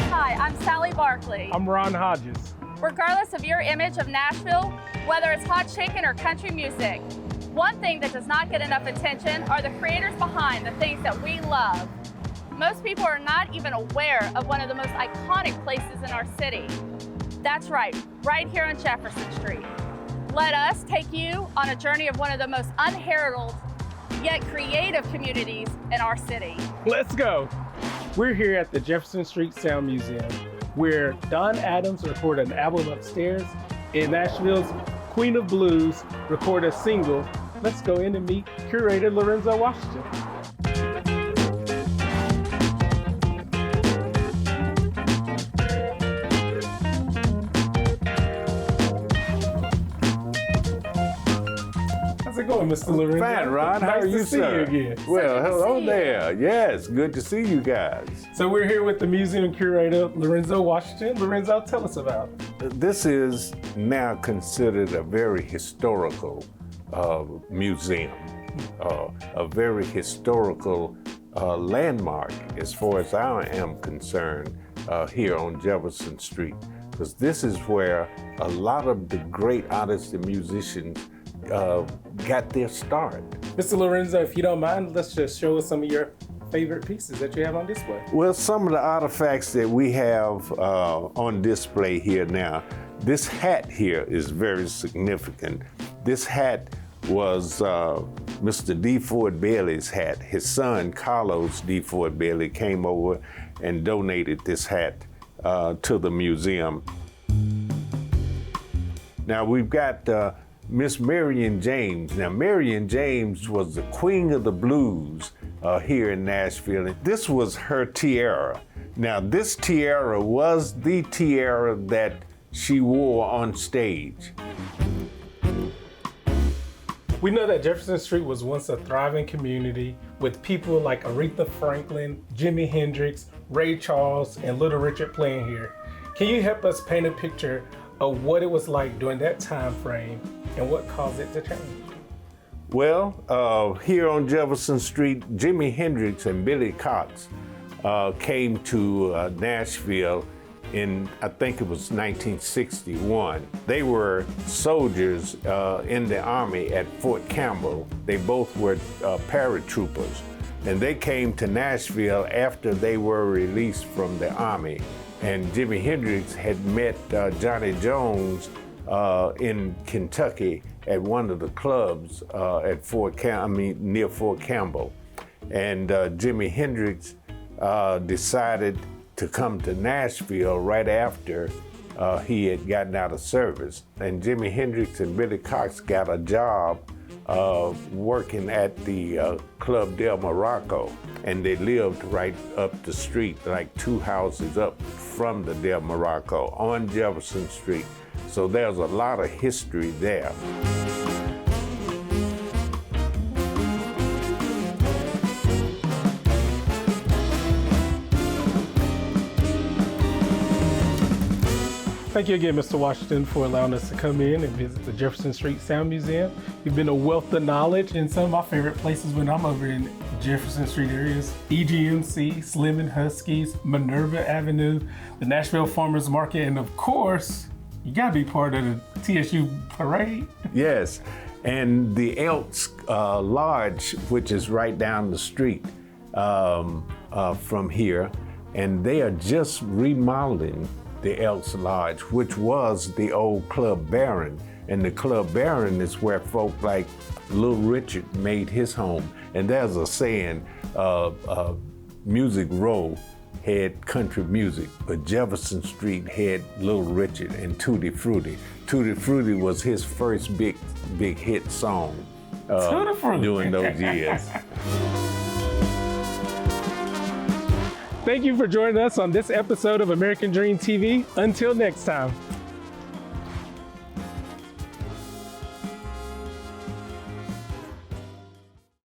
Hi, I'm Sally Barkley. I'm Ron Hodges. Regardless of your image of Nashville, whether it's hot chicken or country music, one thing that does not get enough attention are the creators behind the things that we love. Most people are not even aware of one of the most iconic places in our city. That's right here on Jefferson Street. Let us take you on a journey of one of the most unheralded yet creative communities in our city. Let's go. We're here at the Jefferson St Sound Museum, where Don Adams recorded an album upstairs and Nashville's Queen of Blues recorded a single. Let's go in and meet curator Lorenzo Washington. How's it going, Mr. Lorenzo? Fine, Ron. How are you, sir? Nice to see you again. Well, hello there. Yes, good to see you guys. So we're here with the museum curator, Lorenzo Washington. Lorenzo, tell us about it. This is now considered a very historical museum, a very historical landmark as far as I am concerned here on Jefferson Street, because this is where a lot of the great artists and musicians got their start. Mr. Lorenzo, if you don't mind, let's just show us some of your favorite pieces that you have on display. Well, some of the artifacts that we have on display here now, this hat here is very significant. This hat was Mr. D. Ford Bailey's hat. His son, Carlos D. Ford Bailey, came over and donated this hat to the museum. Now we've got Miss Marion James. Now, Marion James was the queen of the blues here in Nashville. This was her tiara. Now, this tiara was the tiara that she wore on stage. We know that Jefferson Street was once a thriving community with people like Aretha Franklin, Jimi Hendrix, Ray Charles, and Little Richard playing here. Can you help us paint a picture of what it was like during that time frame and what caused it to change? Well, here on Jefferson Street, Jimi Hendrix and Billy Cox came to Nashville in, I think it was 1961. They were soldiers in the Army at Fort Campbell. They both were paratroopers, and they came to Nashville after they were released from the Army. And Jimi Hendrix had met Johnny Jones in Kentucky at one of the clubs at near Fort Campbell. And Jimi Hendrix decided to come to Nashville right after he had gotten out of service. And Jimi Hendrix and Billy Cox got a job working at the Club Del Morocco, and they lived right up the street, like 2 houses up from the Del Morocco on Jefferson Street. So there's a lot of history there. Thank you again, Mr. Washington, for allowing us to come in and visit the Jefferson St Sound Museum. You've been a wealth of knowledge, and some of my favorite places when I'm over in Jefferson Street areas, EGMC, Slim and Huskys, Minerva Avenue, the Nashville Farmers Market, and of course, you gotta be part of the TSU parade. Yes, and the Elks Lodge, which is right down the street from here, and they are just remodeling the Elks Lodge, which was the old Club Baron. And the Club Baron is where folk like Little Richard made his home. And there's a saying, Music Row had country music, but Jefferson Street had Little Richard and Tutti Frutti. Tutti Frutti was his first big hit song during those years. Thank you for joining us on this episode of American Dream TV. Until next time.